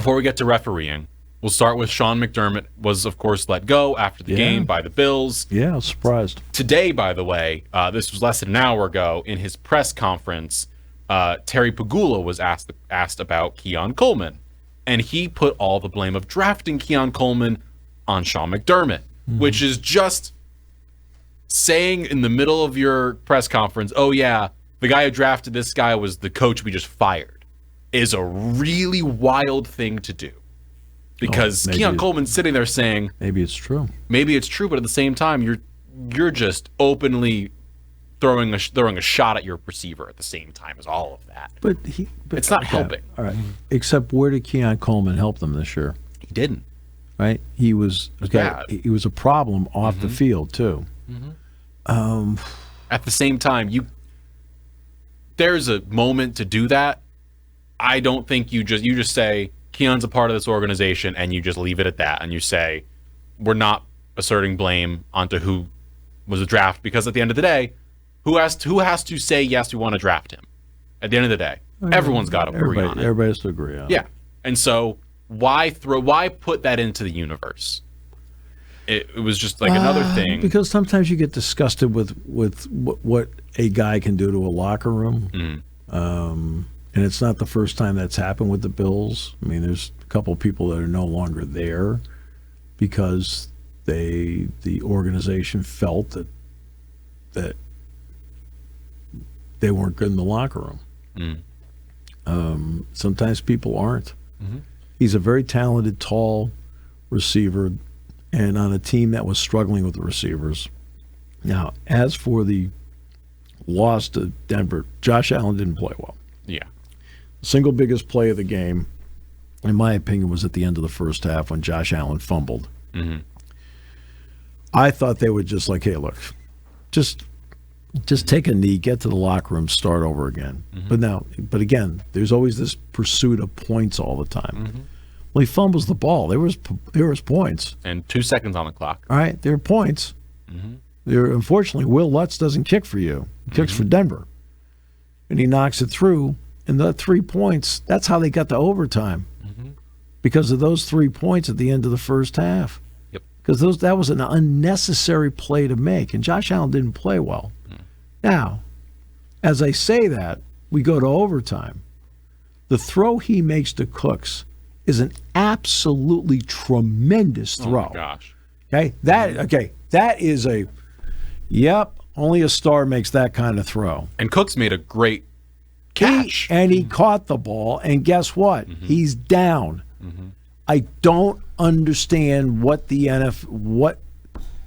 before we get to refereeing, we'll start with Sean McDermott was, of course, let go after the game by the Bills. Yeah, I was surprised. Today, by the way, this was less than an hour ago, in his press conference, Terry Pagula was asked about Keon Coleman. And he put all the blame of drafting Keon Coleman on Sean McDermott, which is just saying in the middle of your press conference, oh, yeah, the guy who drafted this guy was the coach we just fired, is a really wild thing to do. Because Keon Coleman's sitting there saying, maybe it's true. Maybe it's true, but at the same time, you're just openly throwing a shot at your receiver at the same time as all of that. But it's not helping. All right. Except where did Keon Coleman help them this year? He didn't. Right? He was bad. He was a problem off the field too. At the same time, there's a moment to do that. I don't think you just say Keon's a part of this organization and you just leave it at that, and you say we're not asserting blame onto who was a draft, because at the end of the day, who has to say yes, we want to draft him? At the end of the day, everyone's got to agree on it. Everybody has to agree on it. Yeah, and so why put that into the universe? It was just like another thing. Because sometimes you get disgusted with what a guy can do to a locker room. And it's not the first time that's happened with the Bills. I mean, there's a couple of people that are no longer there because the organization felt that they weren't good in the locker room. Sometimes people aren't. He's a very talented, tall receiver, and on a team that was struggling with the receivers. Now, as for the loss to Denver, Josh Allen didn't play well. Yeah. The single biggest play of the game, in my opinion, was at the end of the first half when Josh Allen fumbled. I thought they would just like, hey, look, just take a knee, get to the locker room, start over again. But again, there's always this pursuit of points all the time. Well, he fumbles the ball. There was points. And 2 seconds on the clock. All right, there are points. Unfortunately, Will Lutz doesn't kick for you. He kicks for Denver. And he knocks it through. And the 3 points, that's how they got to overtime. Because of those 3 points at the end of the first half. Because that was an unnecessary play to make. And Josh Allen didn't play well. Now, as I say that, we go to overtime. The throw he makes to Cooks is an absolutely tremendous throw. Oh, my gosh. Okay? That is only a star makes that kind of throw. And Cooks made a great catch. He caught the ball, and guess what? He's down. I don't understand what the NFL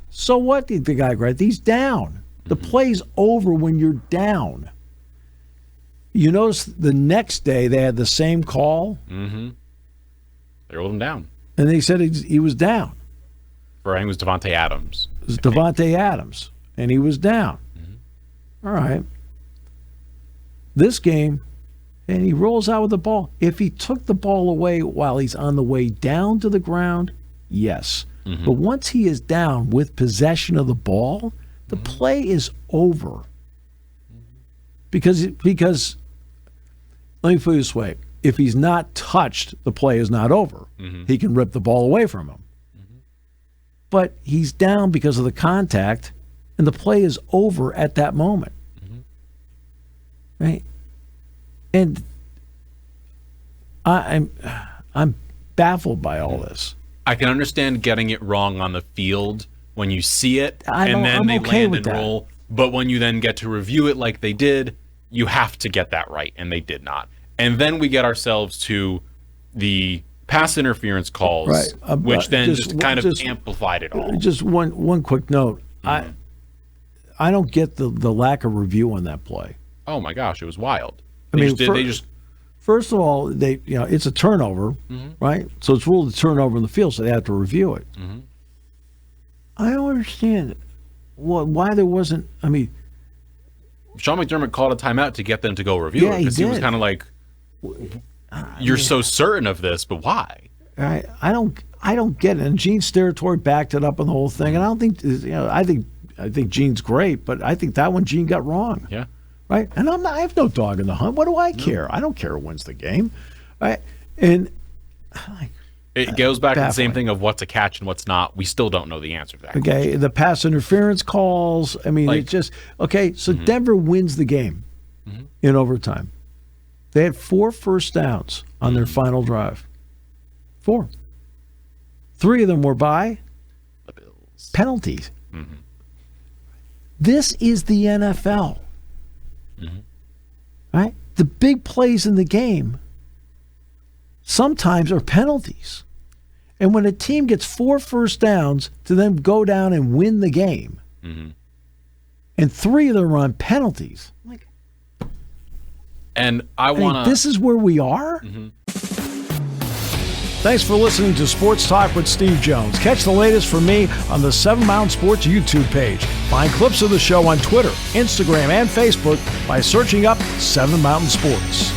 So what did the guy grab? He's down. The play's over when you're down. You notice the next day they had the same call. They rolled him down. And they said he was down. I think it was Devontae Adams. It was Devontae Adams, and he was down. All right. This game, and he rolls out with the ball. If he took the ball away while he's on the way down to the ground, yes. But once he is down with possession of the ball, the play is over. Because let me put it this way. If he's not touched, the play is not over. He can rip the ball away from him. But he's down because of the contact, and the play is over at that moment. Right? And I'm baffled by all this. I can understand getting it wrong on the field when you see it, and then I'm they okay land with and that. roll. But when you then get to review it like they did, you have to get that right, and they did not. And then we get ourselves to the pass interference calls, Right. which then just kind of amplified it all. Just one quick note. I don't get the lack of review on that play. Oh my gosh, it was wild. First of all, it's a turnover, right? So it's ruled a turnover in the field, so they have to review it. I don't understand why there wasn't. I mean, Sean McDermott called a timeout to get them to go review it because he was kind of like, "You're so certain of this, but why?" Right? I don't get it. And Gene Steratore backed it up on the whole thing. And I don't think I think Gene's great, but I think that one Gene got wrong. Yeah. Right? And I have no dog in the hunt. What do I care? I don't care who wins the game. Right? And It goes back to the same thing of what's a catch and what's not. We still don't know the answer to that. Okay, question. the pass interference calls. I mean, it just okay. So Denver wins the game in overtime. They had 4 first downs on their final drive. 4. 3 of them were by The Bills. penalties. This is the NFL. Right? The big plays in the game sometimes are penalties. And when a team gets 4 first downs to then go down and win the game, and 3 of them are on penalties, like, And I want to. this is where we are? Thanks for listening to Sports Talk with Steve Jones. Catch the latest from me on the 7 Mountain Sports YouTube page. Find clips of the show on Twitter, Instagram, and Facebook by searching up 7 Mountain Sports.